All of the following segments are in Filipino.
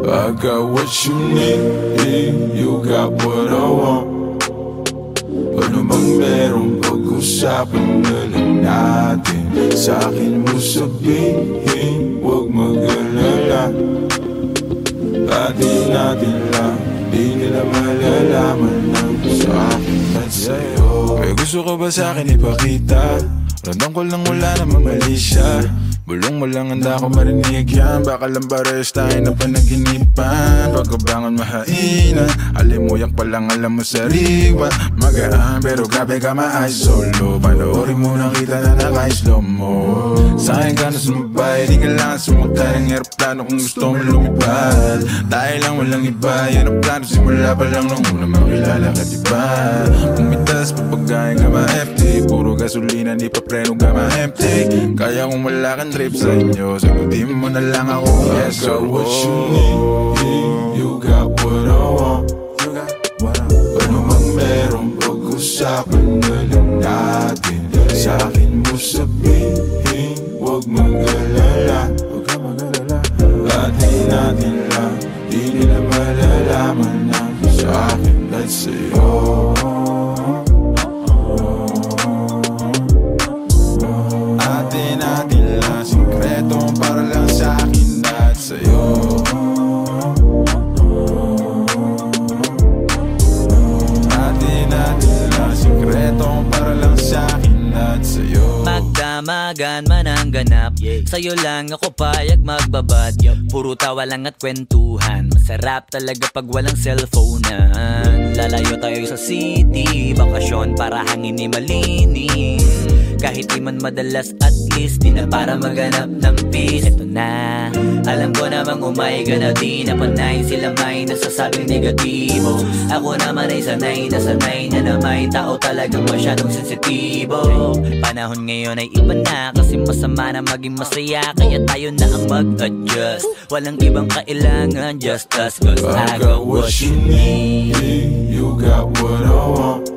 I got what you need, you got what I want. Ano bang meron pag-usapan na lang natin? Sa'kin mo sabihin, huwag mag-alala. Atin natin lang, di nila malalaman lang sa'kin at sa'yo. May gusto ka ba sa'kin ipakita? Randang ko lang wala namang mali siya. Bulong mo lang handa ko marinig yan. Baka lang pares tayo na panaginipan. Pagkabangon mahainan, alimuyak pa lang alam mo sariwa. Magaan pero grabe ka ma-eyes solo. Panoorin mo na kita na naka-slow mo. Sa'kin ka na sumabay, di kailangan sumakay ng aeroplano kung gusto mo lumipad. Tayo lang walang iba, yan ang plano simula pa lang nung una makilala ka diba. Pumitas papagayin ka ma-FT, puro gasolina di pa preno ka ma-empty. Kaya kung wala kang trip sa inyo, sagutin mo na lang ako. Yes, I got what you need, you got what I want. Ano mang meron pag-usapan na lang natin. Sa'kin mo sabihin, huwag mag-alala. Atin natin lang, di nila malalaman na sa'kin at sa'yo. Atin natin lang, sikreto para lang sa'kin at sa'yo. Atin natin lang, sikreto para lang sa'kin at sa'yo. Magdamagan man ang ganap, sa'yo lang ako payag magbabad. Puro tawa lang at kwentuhan, masarap talaga pag walang cellphonean. Lalayo tayo sa city, bakasyon para hangin ni malinis. Kahit di man madalas at least di na para maghanap ng peace. Eto na, alam ko namang umayga na di na panay. Sila may nasasabing negatibo, ako naman ay sanay na sanay na may tao talagang masyadong sensitibo. Panahon ngayon ay iba na, kasi masama na maging masaya. Kaya tayo na ang mag-adjust, walang ibang kailangan, just us. Cause I got what you need, you got what I want.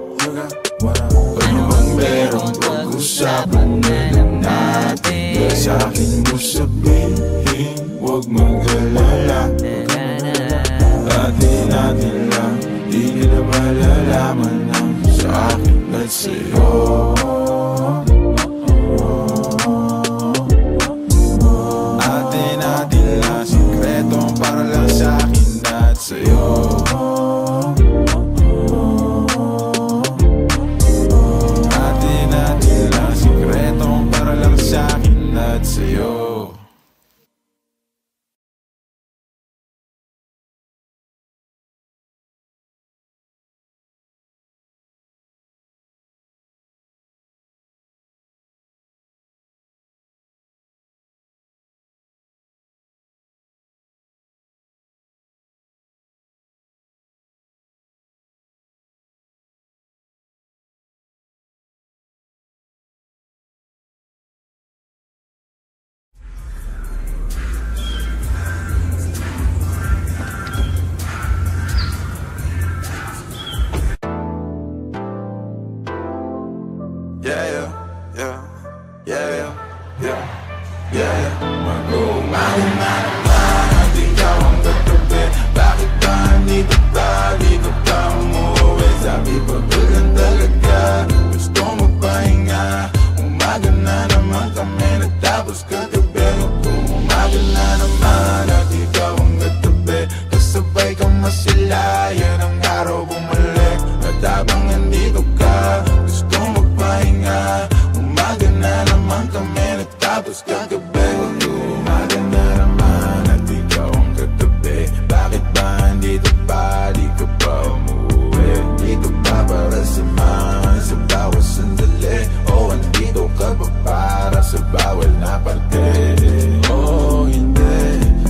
Ano mang meron pag-usapan na lang natin. Sa'kin mo sabihin, huwag mag-alala. Atin natin lang, di nila malalaman lang sa'kin at sa'yo. Atin natin lang, sikreto para lang sa'kin at sa'yo. Sa'kin at sa'yo.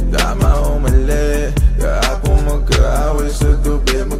Tama o mali, kaya ako magkaaway sa gabi mo.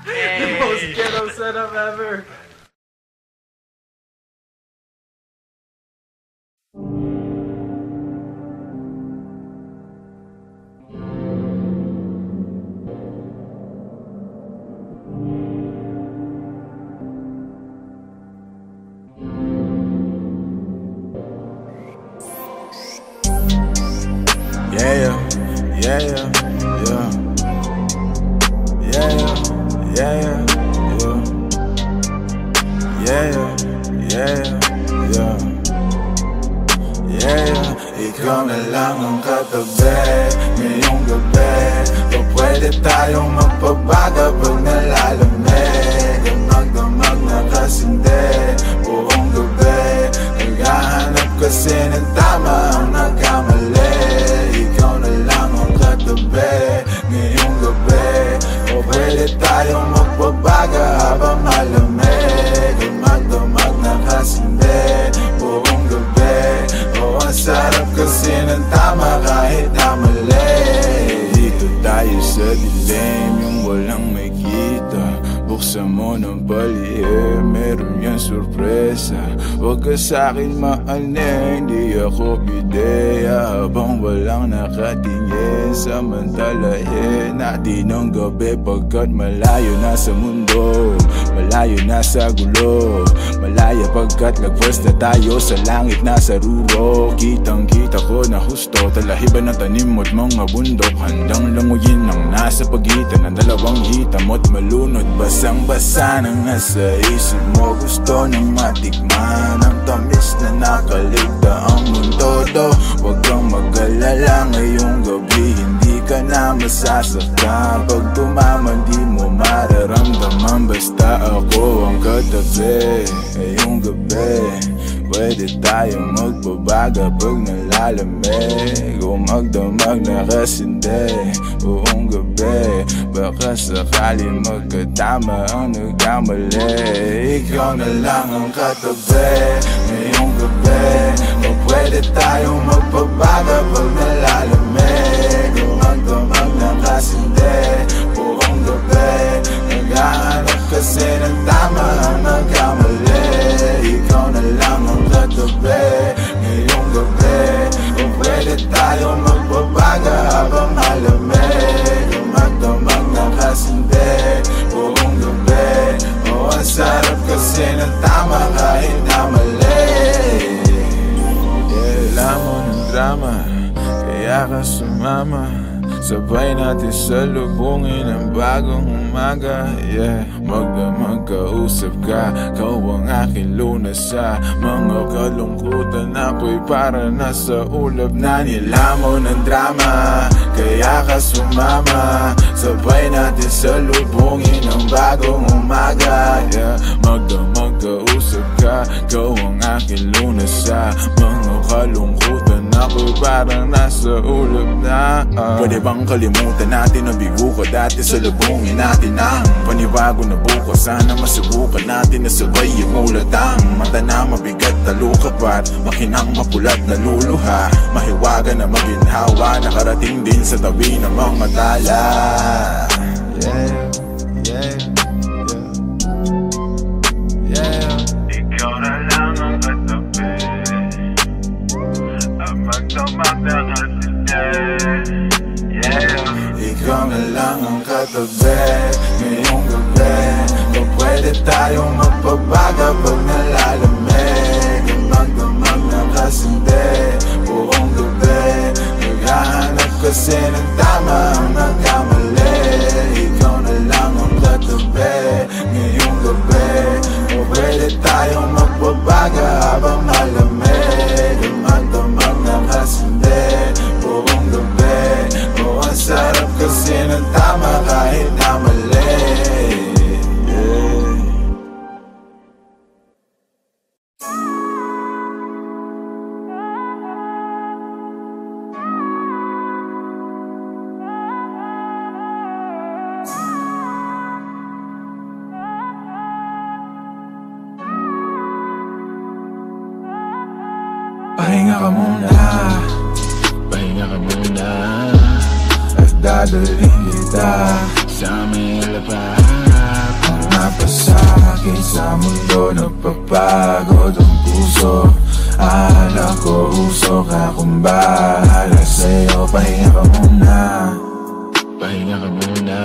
The most ghetto setup ever. Ikaw na lang ang katabi ngayong gabi. O pwede tayong magpabaga pag nalalamig. Ang magdamag na kasindi buong gabi. Naghahanap kasi ng tama ang nagkamali. Ikaw na lang ang katabi ngayong gabi. O pwede tayong magpabaga habang malamig. Ang magdamag na kasindi buong gabi. O ang sarap kasi ng tama kahit na mali. Dito tayo sa dilim, yung walang may kita. Buksan mo ng palihim, meron yan sorpresa. Huwag ka sa'kin maaning, di ako ideya. Habang walang nakatingin, samantalahin natin ang gabi. Pagkat malayo na sa mundo, malayo na sa gulo. Malaya pagkat lagpas na tayo sa langit na sa ruro. Kitang kita ko na husto, talahiban ng tanim mo't mga bundok. Handang languyin ang nasa pagitan ng dalawang hitam mo't malunod. Basang-basa nang nasa isip mo, gusto nang matikman ang tamis na nakaligta ang mundo do. Huwag kang mag-alala ngayong gabi, hindi ka na masasaktan. Pag tumaman di mo mararamdaman, basta ako ang katabi ngayong gabi. Pwede tayong magbabaga pag nalalamig. O magdamag na kasindi buong gabi. Baka sakali magkatama ang nagkamali. Ikaw na lang ang katabi ngayong gabi. O pwede tayong magbabaga pag nalalamig. O magdamag na kasindi buong gabi. Naghahanap kasi ng tama ang nagkamali. Ikaw na lang ang katabi ngayong gabi. O pwede tayong magbabaga habang malamig. O magdamag na kasindi buong gabi. O ang sarap kasi ng tama kahit na mali. Alam mo ng drama, kaya ka sumama. Sabay natin salubungin ang bagong umaga. Yeah, magkausap ka, kau ang aking lunas sa mga kalungkutan. Ako'y para nasa ulap na nilamo ng drama. Kaya ka sumama, sabay natin salubungin ang bagong umaga. Yeah, magkausap ka, kau ang aking lunas sa mga kalungkutan. Ako'y parang nasa ulap na. Pwede bang kalimutan natin ang bigo ko dati? Salubungin natin ang panibago na bukas. Sana masubukan natin na sabay yung ulatang mata na mabigat na lukapat, makinang mapulat na luluha. Mahiwaga na maginhawa, nakarating din sa tabi ng mga tala. Ikaw na lang ang katabi, ang magdamag na kasindi. Ikaw na lang ang katabi ngayong gabi. O pwede tayong magpabaga pag nalalamig. Ang magdamag na kasindi buong gabi. Naghahanap kasi ng tama ang nagkamali. Ikaw na lang ang katabi ngayong gabi. O pwede tayong magpabaga habang malamig. Ang magdamag na kasindi buong gabi. O ang sarap kasi ng tama kahit na mali. Pahinga ka muna, pahinga ka muna, at dadalhin kita sa may lapad. sa mundo nagpapagod ang puso. Akala ko usok akong bahala sa'yo. Pahinga ka muna, pahinga ka muna,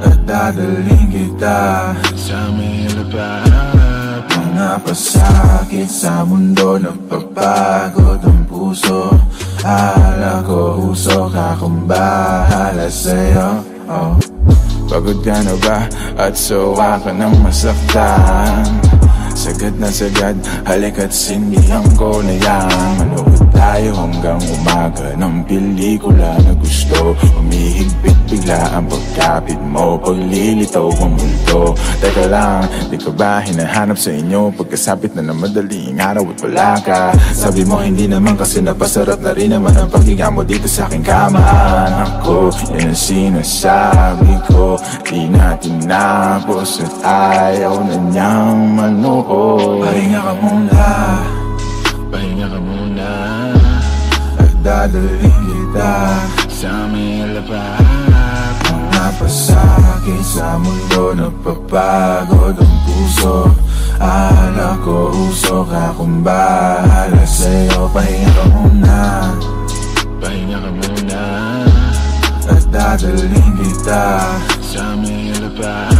at dadalhin kita sa may lapap. Mga pasakit sa mundo nagpapagod ang puso. Akala ko usok akong bahala sa'yo. Pagod ka na ba at sawa ka ng masaktan? Sagad na sagad, halika't sindihan ko na yan. Manood tayo hanggang umaga ng pelikula na gusto. Umihigpit bigla ang pagkapit mo, paglilitaw ang multo. Teka lang, di ka ba hinahanap sa inyo? Pagkasapit na ng madaling araw at wala ka. Sabi mo hindi naman kasi napasarap na rin naman ang paghiga mo dito sa aking kama. Ako, yan ang sinasabi ko, di na tinapos at ayaw na niyang manood. Pahinga ka muna, pahinga ka muna, at dadalhin kita sa may lapap. Mga pasakit sa mundo nagpapagod ang puso. Akala ko usok akong bahala sa'yo. Pahinga ka muna, pahinga ka muna, at dadalhin kita sa may lapap.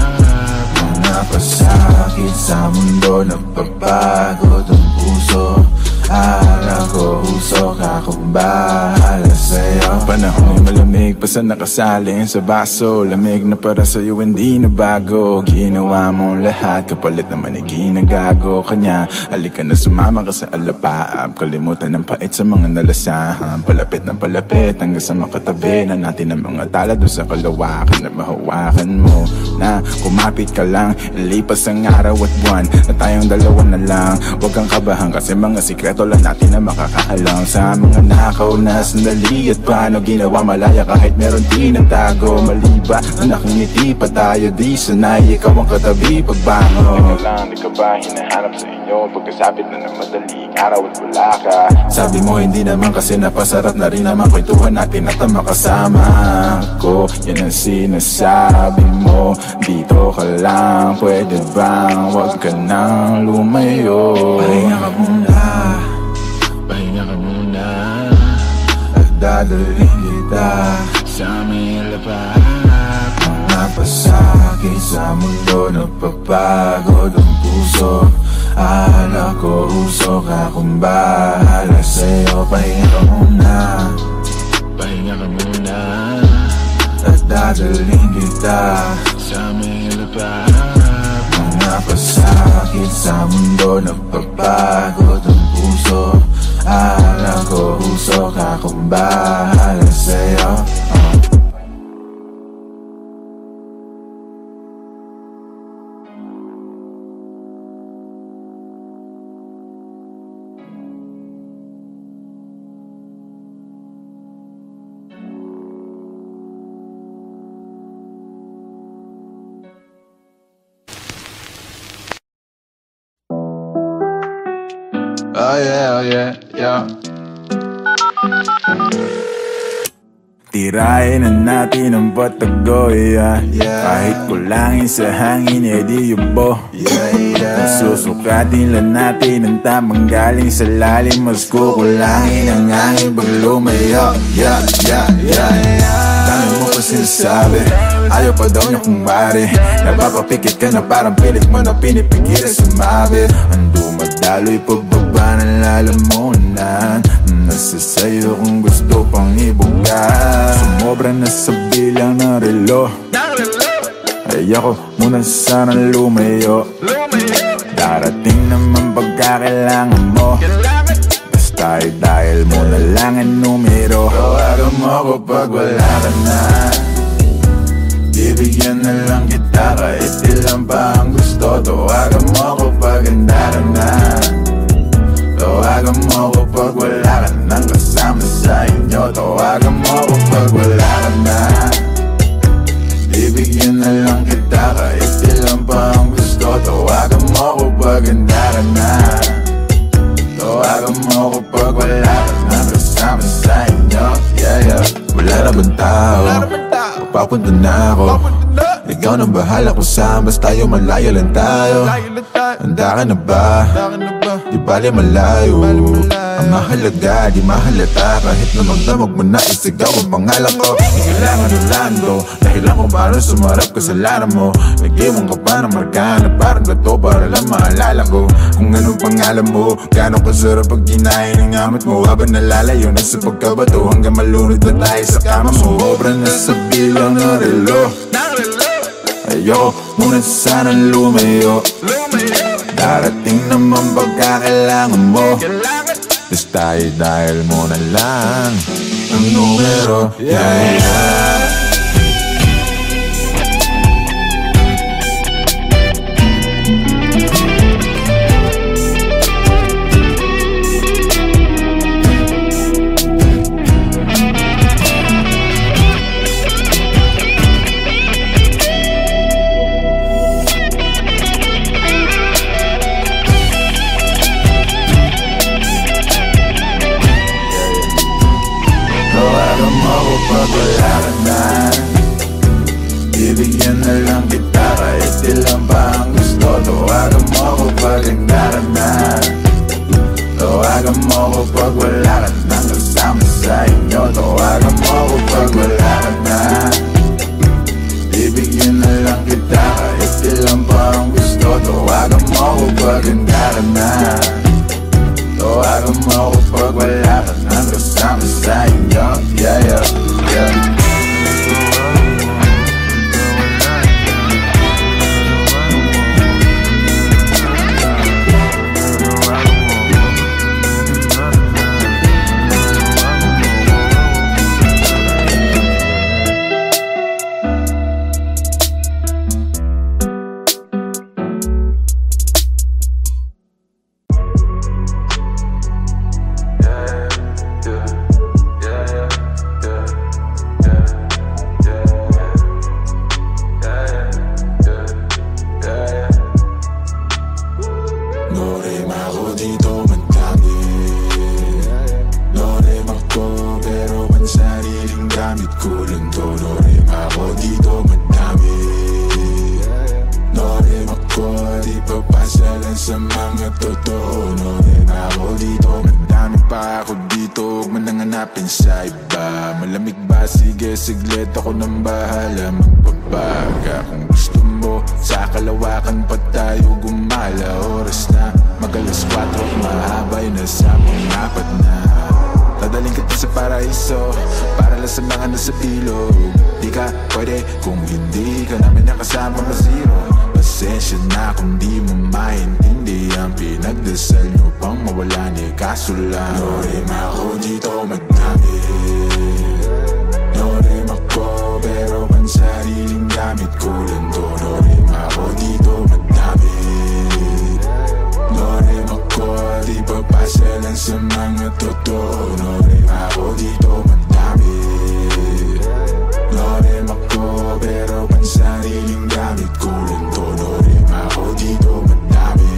Mga pasakit sa mundo nagpapagod ang puso. Akala ko usok akong bahala sa'yo. Panahon malamig pa sa nakasalin sa baso. Lamig na para sa'yo hindi na bago. Ginawa mong lahat kapalit naman ay ginagago kanya. Halika na sumama ka sa alapaap. Kalimutan ng pait sa mga nalasahan. Palapit ng palapit hanggang sa makatabi na natin ang mga tala doon sa kalawakan. Na mahawakan mo na kumapit ka lang. Ilipas ang araw at buwan na tayong dalawa na lang. Huwag kang kabahan kasi mga sikreto lang natin na makakahalang sa mga nakaw na sandali. At paano ginawa malaya kahit meron di nagtago. Maliba na nakangiti pa tayo di sanay. Ikaw ang katabi pagbangon. Teka lang, di ka ba hinahanap sa inyo? Pagkasapit na ng madaling araw at wala ka. Sabi mo hindi naman kasi napasarap na rin naman kwentuhan natin at ang makasama ko. Yan ang sinasabi mo, dito ka lang. Pwede bang wag ka nang lumayo? Pahinga ka muna, pahinga ka muna, at dadalhin kita sa may lapap. Mga pasakit sa mundo nagpapagod ang puso. Akala ko usok akong bahala sa'yo. Pahinga ka muna, pahinga ka muna, at dadalhin kita sa may lapap. Mga pasakit sa mundo nagpapagod ang puso. Akala ko usok akong bahala sa'yo. Oh yeah, yeah. Tirahin na natin ang patago, yeah. Kahit kulangin sa hangin, edi yubo. Susukatin lang natin ang tamang galing sa lalim. Mas kukulangin ang hangin pag lumayo, yeah. Dami mo pa sinasabi, ayaw pa daw niya kung mari. Napapapikit ka na parang pilit mo na pinipigilan sumabi. Ang dumadalo'y pagbaba ng lalamunan. Nasa sa'yo kung gusto pang ibuga. Sumobra na sa bilang ng relo. Ay ako muna sana lumayo. Darating naman pagkakailangan mo. Basta dahil mo na lang ang numero. Tawagan mo ko pag wala ka na. Bibigyan na lang kita kahit ilan pa ang gusto. Tawagan mo ko pag handa ka na. Tawagan mo ko pag wala ka nang kasama sa inyo. Tawagan mo ko pag wala ka na. Bibigyan na lang kita kahit ilan pa ang gusto. Tawagan mo ko pag handa ka na. Tawagan mo ko pag wala ka nang kasama sa inyo. Yeah. Wala na bang tao? Papunta na ako. Ikaw nang bahala kung saan, basta tayo malayo lang tayo. Handa ka na ba? Di bali malayo. Ang mahalaga, di mahalata. Kahit na magdamag mo na isigaw ang pangalan ko. Di kailangan ng lando, dahilan kung paano sumarap kasalanan mo. Nag-iwan ka pa ng marka na parang gato para lang maalala ko kung anong pangalan mo. Gano'ng kasarap pag kinain ng amat mo. Habang nalalayo na sa pagkabato hanggang malunod na tayo sa kama mo. Sobra na sa bilang ng relo. Ayoko muna sana lumayo. Darating naman pagkakailangan mo. Basta i-dial mo na lang ang numero. Yeah, yeah. Pag wala ka na, bibigyan na lang kita kahit ilan pa ang gusto. Tawagan mo ko pag handa ka na. Tawagan mo ko pag wala ka nang kasama sa inyo. Tawagan mo ko pag wala ka na. Bibigyan na lang kita kahit ilan pa ang gusto. Tawagan mo ko pag handa ka na. Tawagan mo ko pag wala ka nang kasama sa inyo. Yeah, yeah, yeah. Sa mga totoo, no rin ako dito. Madami pa ako dito, huwag man nang hanapin sa iba. Malamig ba? Sige, siglit ako nang bahala magbabaga. Kung gusto mo, sa kalawakan pa tayo gumala. Oras na, mag-alas 4, mahabay na sa pang-apat na. Dadaling kita sa paraiso, para lang sa mga nasa bilog. Di ka pwede kung hindi ka namin nakasama ma-zero. Pasensya na kung di mo maintindihan. Pinagdasal nyo pang mawala ni kaso lang. No rin ako dito magdami. No rin ako pero pansariling gamit ko lang to. No rin ako dito magdami. No rin ako di papasa lang sa mga totoo. No rin ako dito magdami. No rin ako pero pansariling gamit ko lang to. No rin ako dito madami.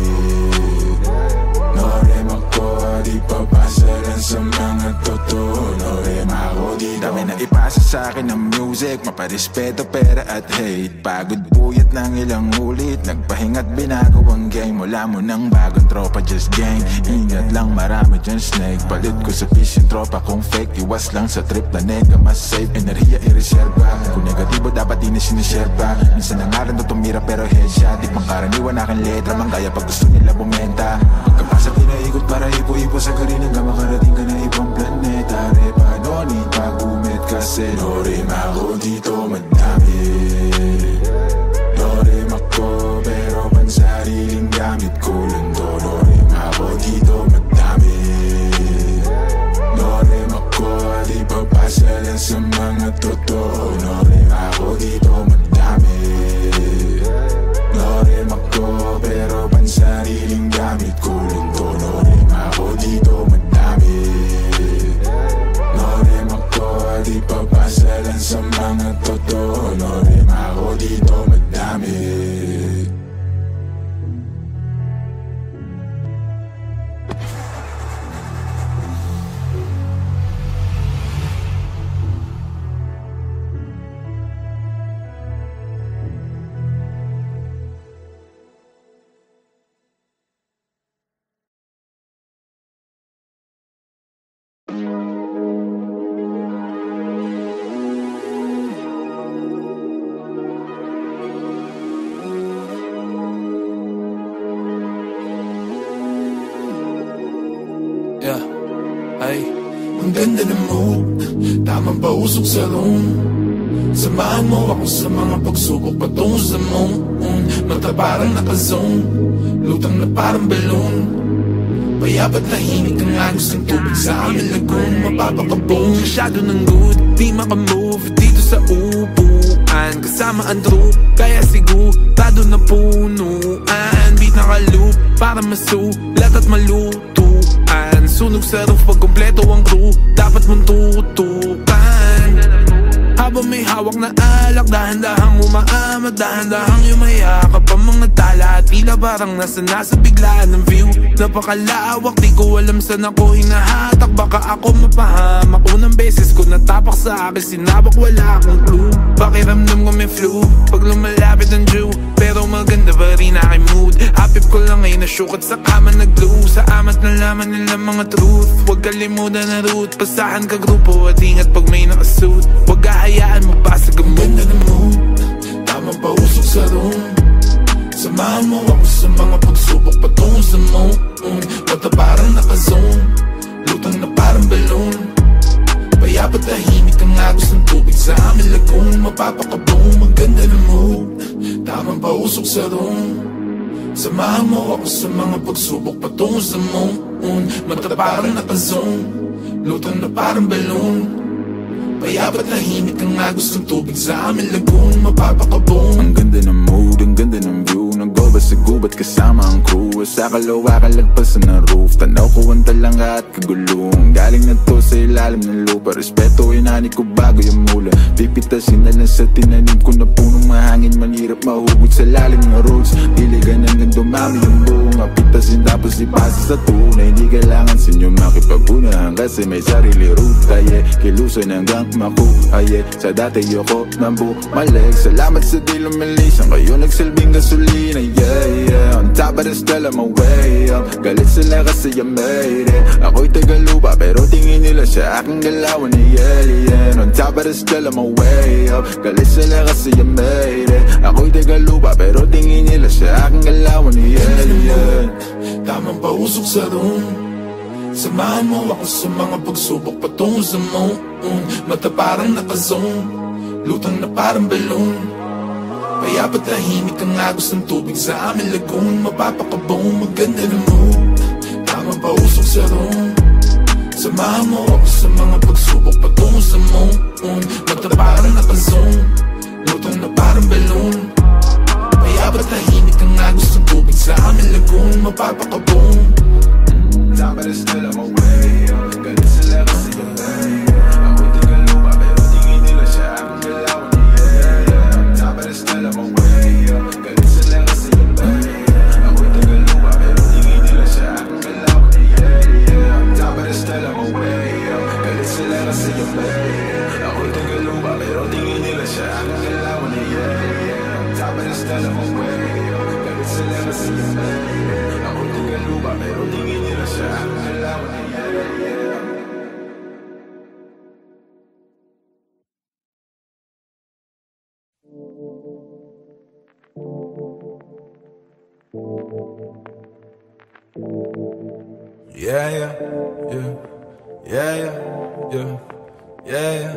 No rin ako di papasa lang sa mga totoo. No rin ako dito. Dami na ipasa sa akin ng music, maparespeto, pera at hate. Pagod puyat ng ilang ulit, nagpahinga't binago ang game. Wala mo ng bagong tropa, just gang. Ingat lang, marami dyan snake. Palit ko sa fish yung tropa kung fake. Iwas lang sa trip na nega, mas safe. Enerhiya i-reserva, kung negatibo dapat di na sinishare pa. Minsan ang ngaran to tumira pero headshot. Di pang karaniwan aking letra, manggaya pag gusto nila bumenta. Pagkapasok pinaikot para ipo-ipo sa garin hanggang makarating ka na ibang planeta. Repa, no need pag-umit kasi no rin ako dito madami. No rin ako pero pansariling gamit ko lang to. No rin ako dito madami. No rin ako di papasa lang sa mga totoo. No rin ako dito madami. No rin ako pero pansariling gamit ko lang to. No rin ako dito madami. No rin ako di papasa lang sa mga totoo. ganda ng mood, tamang pausok sa room. Samahan mo ako sa mga pagsubok patungo sa moon. Mata parang naka-zone, lutang na parang balloon. Payapat tahimik ang agos ng tubig sa aming lagoon. Mapapakaboom, masyado ng good, di makamove dito sa upuan. Kasama ang troop, kaya sigurado na punuan. Beat naka-loop, para masulat at malutuan. Sunog sa roof pag kompleto ang crew, dapat mong tutukan. Habang may hawak na alak, dahan-dahang umaamat, dahan-dahang yumayakap ang mga tala. At tila parang nasa biglaan ng view. Napakalawak, di ko alam saan ako hinahatak. Baka ako mapahamak, unang beses ko natapak sa akin, sinabak wala akong clue. Pakiramdam ko may flu, pag lumalapit ang Jew. Pero maganda pa rin aking mood, hapip ko lang ay nasyukat sa kama nag-glue. Sa amat na laman nila mga truth, huwag kalimutan na route. Pasahan ka grupo at ingat pag may nakasuit. Huwag hayaan mo pa sa ganda ng mood, tamang pausok sa room. Samahan mo ako sa mga pagsubok patungo sa moon. Mata parang naka-zone, lutang na parang balloon. Payapat tahimik ang agos ng tubig sa aming lagoon. Mapapakaboom, maganda ng mood, tamang pausok sa room. Samahan mo ako sa mga pagsubok patungo sa moon. Mata parang naka-zone, lutang na parang balloon. Payapat tahimik ang agos ng tubig sa aming lagoon. Mapapakaboom. Ang ganda ng mood, ang ganda ng view. Nag-over sa gubat kasama ang crew. Sa kalawa kalagpasan ng roof. Tanaw ko ang talanga at kagulong. Galing na to sa ilalim ng lupa. Respeto inani ko bago yung mula. Pipitasin na lang sa tinanim ko na punong mahangin. Manirap mahugot sa lalim ng roots. Diligan hanggang dumami yung buong. Mapitasin tapos ipasa sa tunay. Hindi kailangan sa inyo makipagpunahan kasi may sarili ruta. Yeah, kilusan hanggang makuha, sa dati yoko nang bumalik. Salamat sa di lumilisan, kayo nagsilbing gasolina. Yeah, yeah, on top of the still I'm away up. Galit sila kasi I made it. Ako'y tagalupa pero tingin nila sa aking galawan ni alien. On top of the still I'm away up. Galit sila kasi I made it. Ako'y tagalupa pero tingin nila sa aking galawan ni alien. Tamang pausok sa room. Samahan mo ako sa mga pagsubok patungo sa moon. Mata parang naka-zone, lutang na parang balloon. Payapat tahimik ang agos ng tubig sa aming lagoon. Mapapakaboom, maganda ng mood, tamang pausok sa room. Samahan mo ako sa mga pagsubok patungo sa moon. Mata parang naka-zone, lutang na parang balloon. Payapat tahimik ang agos ng tubig sa aming lagoon. Mapapakaboom. Top of the still I'm away up. Galit sila kasi yung way. Ako'y tagalupa pero tingin nila siya akong galawan ni yeah. Top of the still I'm away up. Galit sila kasi yung way. Ako'y tagalupa pero tingin nila siya akong galawan ni yeah. Top of the still I'm away up. Galit sila kasi yung way. Ako'y tagalupa pero tingin nila siya akong galawan ni yeah. Top of the still I'm away up. Galit sila kasi yung way. Ako'y tagalupa pero tingin nila siya akong galawan ni yeah. Yeah, yeah, yeah, yeah, yeah, yeah, yeah, yeah.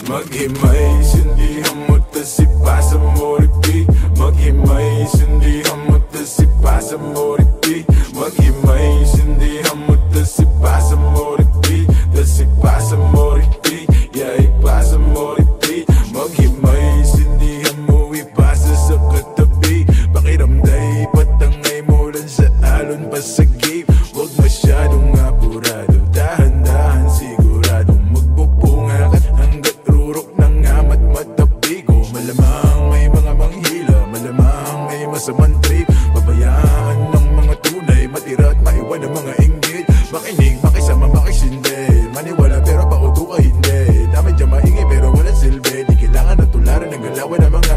Maghimay, sindihan mo tasipasan mo repeat. Maghimay, sindihan mo tasipasan mo repeat. Maghimay, sindihan mo tasipasan mo repeat. Tasipasan mo repeat, yeah, ipasa mo repeat. Maghimay, sindihan mo ipasa sa katabi. Pakiramday, patangay mo lang sa alon pa sa gate. Huwag masyadong apurado, dahan-dahan siguradong magpupunga ka hanggat rurok ng amat matapigo. Malamang may mga manghila, malamang may masamang trip. Babayaan ng mga tunay, matira at maiwan ng mga inggit. Makinig, makisama, makisindi. Maniwala pero pauto ka hindi. Dami dyan maingay pero walang silbi. Di kailangan na tularan ng galawan ng mga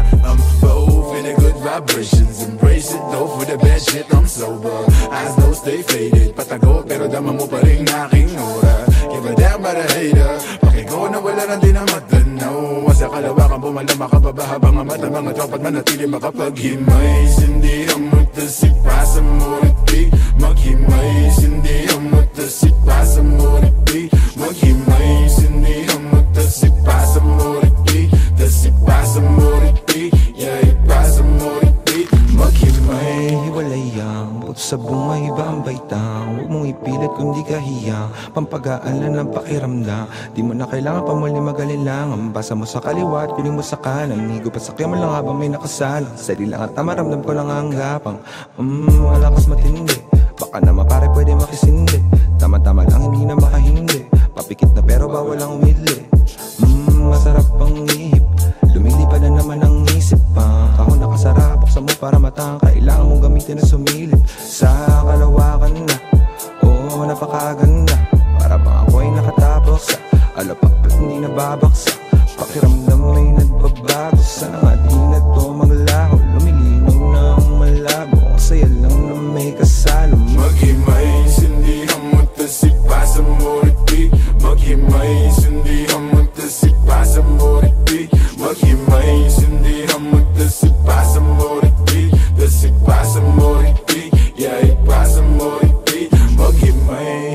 feeling good vibrations. Embrace it, no for the bad shit, I'm sober. Eyes low, stay faded. Patago pero dama mo pa rin aking aura. Give a damn about a hater. Pakigo na wala nang di na matanaw. Sa kalawakan pumalama ka pa ba habang ang mata mga tropat manatili makapaghimay. Sindihan mo tasipasan mo repeat. Maghimay, sindihan mo tas ipasa mo repeat. Maghimay, sinihan mo, tas ipasa mo repeat. Tas ipasa mo repeat, yeah, ipasa mo repeat. Maghimay, hiwalay ang buto sa bunga, iba ang baitang. Huwag mong ipilit kung di ka hiyang, pampagaalan ng pakiramdam. Di mo na kailangan pa muli mag-alilangan. Basa mo sa kaliwa at kunin mo sa kanan. Higo pa sakya mo lang habang may nakasalang. Sali lang at tamaramdam ko lang ang gapang. Malakas matindi, baka naman pare pwede makisindi. Tama-tama lang hindi na makahindi, papikit na pero bawal ang umidli. Masarap ang ihip, lumilipad na naman ang isip pa. Ako nakasarap, buksan mo para matang. Kailangan mong gamitin na sumilip sa kalawakan na. Oo, napakaganda, para bang ako ay nakatapos sa alapak at hindi nababaksa. Pakiramdam may nagbabago, sana nga di na to maglaho. Lumilinaw na ang malabo, saya lang na may kasalo. Maghimay, sindihan mo, tas ipasa mo repeat. Maghimay, sindihan mo, tas ipasa mo repeat. Maghimay, sindihan mo, tas ipasa mo repeat. Tas ipasa mo repeat, yeah, ipasa mo repeat. Maghimay.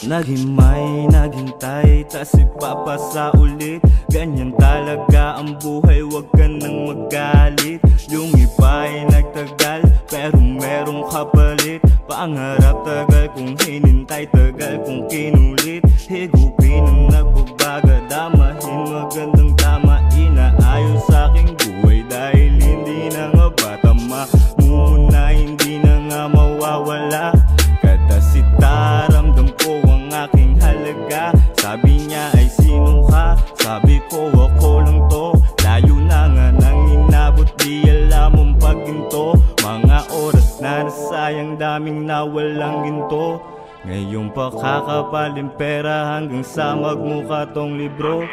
Naghimay, naghintay, tas ipapasa ulit. Ganyan talaga ang buhay, wag ka nang magalit. Yung iba ay nagtagal, pero merong kapalit. Pangarap tagal kong hinintay, tagal kong kinulit. Higupin ang nagbabaga, damahin magandang tama. Inaayos sa aking buhay dahil hindi na nga ba tama. Muna hindi na nga mawawala. Kadasita, ramdam ko ang aking halaga. Sabi niya ay sino ka? Sabi ko ako lang to. Layo na nga nang inabot, di alam ang pagginto. Mga oras na nasayang, daming nawalang ginto. Ngayong pakakapaling pera hanggang sa magmukha tong libro.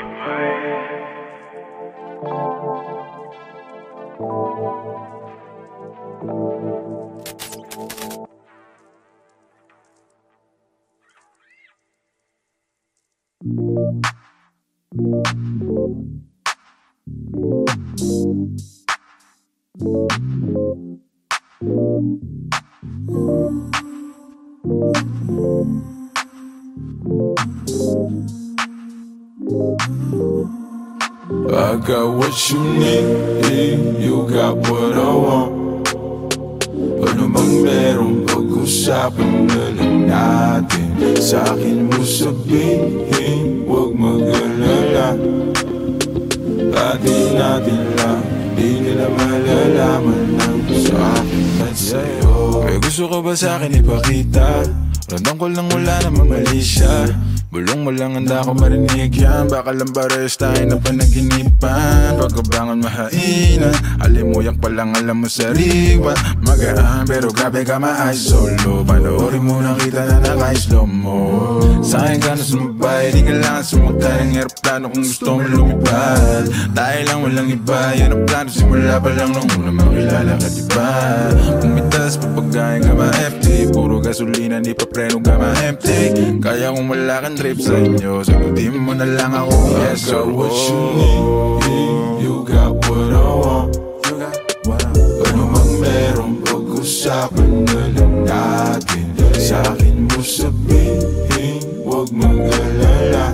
I got what you need, you got what I want. Ano bang meron, pag-usapan na lang natin. Sa'kin mo sabihin, huwag mag-alala. Atin natin lang, di nila malalaman lang sa akin at sa'yo. May gusto ka ba sa'kin ipakita? Randang ko lang wala namang mali siya. Bulong mo lang handa ko marinig yan. Baka lang pares tayo na panaginipan. Pagkabangon mahainan, alimuyak pa lang alam mo sariwa. Magaan pero grabe ka ma-ay solo. Panoorin mo na kita na naka-slow mo. Sa'kin ka na sumabay, di kailangan sumakay ng aeroplano kung gusto mo lumipad. Tayo lang walang iba, yan ang plano. Simula pa lang nung una makilala ka diba. Pumitas pa pagkain ka ma-FT, puro gasolina di pa preno ka ma-empty. Kaya kung wala kang trip sa inyo, sagutin mo na lang ako. Yes, I got what you need, you got what I want. Ano mang meron, pag-usapan na lang natin. Sa'kin mo sabihin, huwag mag-alala.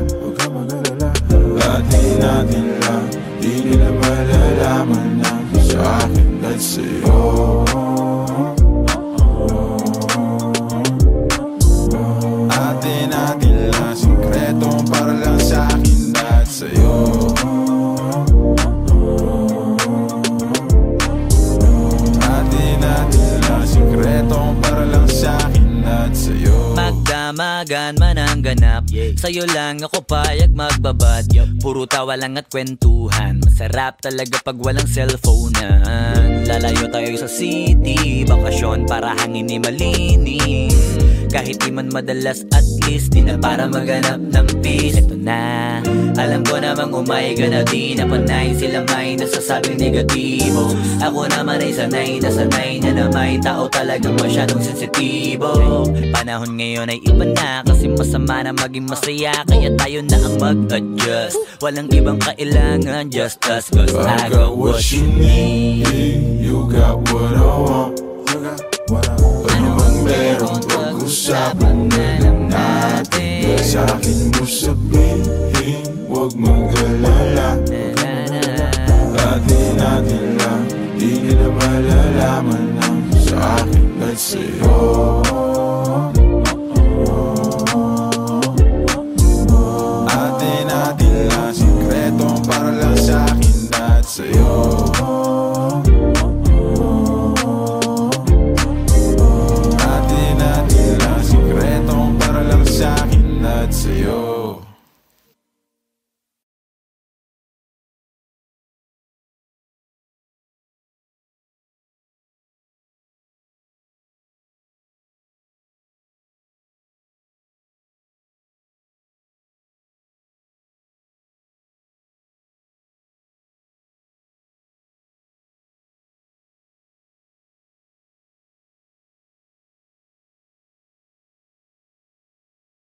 Atin natin lang, di nila malalaman na sa akin at sa'yo. Atin natin lang, sikreto para lang sa akin at sa'yo. Atin natin lang, sikreto para lang sa akin at sa'yo. Magdamagan man ang ganap, sa'yo lang ako payag magbabad. Puro tawa lang at kwentuhan, masarap talaga pag walang cellphonean. Lalayo tayo sa city, bakasyon para hangin ay malinis. Kahit di man madalas, at least di na para maghanap ng peace. Ito na, alam ko namang umay ka na di napanay. Sila may nasasabing negatibo, ako naman ay sanay na may tao talagang masyadong sensitibo. Panahon ngayon ay iba na, kasi masama na maging masaya. Kaya tayo na ang mag-adjust, walang ibang kailangan, just us. Cause I got what you need, you got what I want. Ano mang merong pag-usapan na lang natin. Sa akin mo sabihin, huwag mag-alala. Atin natin lang, di nila malalaman lang sa akin at sa'yo.